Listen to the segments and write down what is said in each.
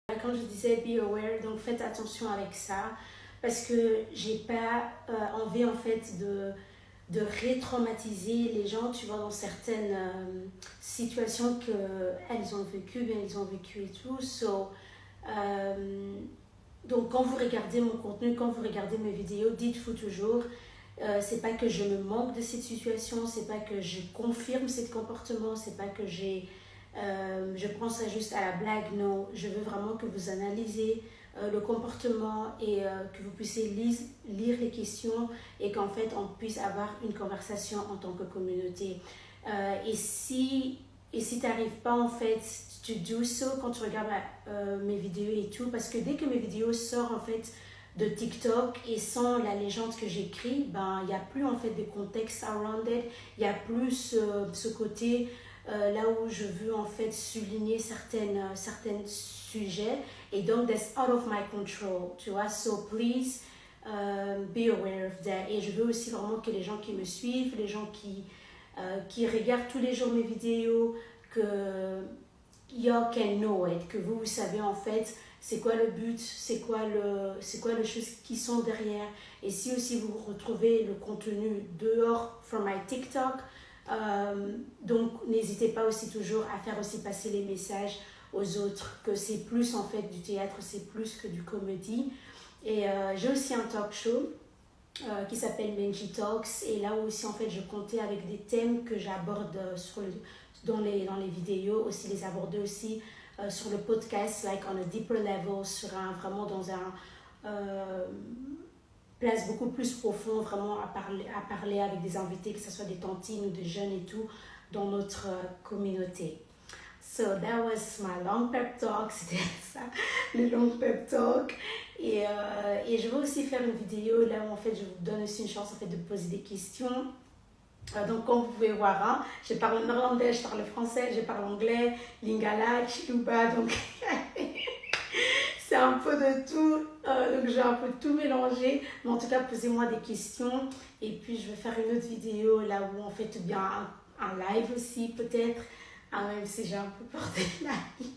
Quand je disais be aware, donc faites attention avec ça parce que j'ai pas envie en fait de rétraumatiser les gens, tu vois, dans certaines situations qu'elles ont vécues, bien ils ont vécu et tout. Donc quand vous regardez mon contenu, quand vous regardez mes vidéos, dites-vous toujours, c'est pas que je me manque de cette situation, c'est pas que je confirme ce comportement, c'est pas que je prends ça juste à la blague, non, je veux vraiment que vous analysez le comportement et que vous puissiez lire les questions et qu'en fait on puisse avoir une conversation en tant que communauté. Et si tu n'arrives pas en fait to do so quand tu regardes mes vidéos et tout, parce que dès que mes vidéos sortent en fait de TikTok et sans la légende que j'écris, ben il n'y a plus en fait de contexte around it, il n'y a plus ce côté là où je veux en fait souligner certains sujets et donc that's out of my control, tu vois, so please be aware of that. Et je veux aussi vraiment que les gens qui me suivent, les gens qui regardent tous les jours mes vidéos, que y'all can know it, que vous savez en fait c'est quoi le but, c'est quoi les choses qui sont derrière. Et si aussi vous retrouvez le contenu dehors from my TikTok, donc n'hésitez pas aussi toujours à faire aussi passer les messages aux autres, que c'est plus en fait du théâtre, c'est plus que du comédie. Et j'ai aussi un talk show qui s'appelle Menji Talks, et là aussi en fait je comptais avec des thèmes que j'aborde dans les vidéos, aussi les aborder aussi sur le podcast, like on a deeper level, vraiment dans un place beaucoup plus profond, vraiment à parler avec des invités, que ce soit des tantines ou des jeunes et tout, dans notre communauté. So that was my long pep talk, c'était ça, le long pep talk. Et je vais aussi faire une vidéo là où en fait je vous donne aussi une chance en fait de poser des questions. Donc comme vous pouvez voir, hein, je parle néerlandais, je parle français, je parle anglais, lingala, chiluba, donc c'est un peu de tout, donc j'ai un peu tout mélangé, mais en tout cas posez-moi des questions et puis je vais faire une autre vidéo là où on fait bien un live aussi peut-être, même si j'ai un peu peur des lives,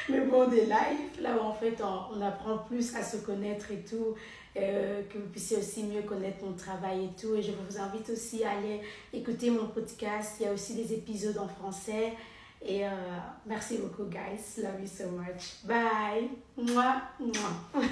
mais bon, des lives là où en fait on apprend plus à se connaître et tout, que vous puissiez aussi mieux connaître mon travail et tout. Et je vous invite aussi à aller écouter mon podcast, il y a aussi des épisodes en français. Et merci beaucoup guys, love you so much, bye, mouah, mouah.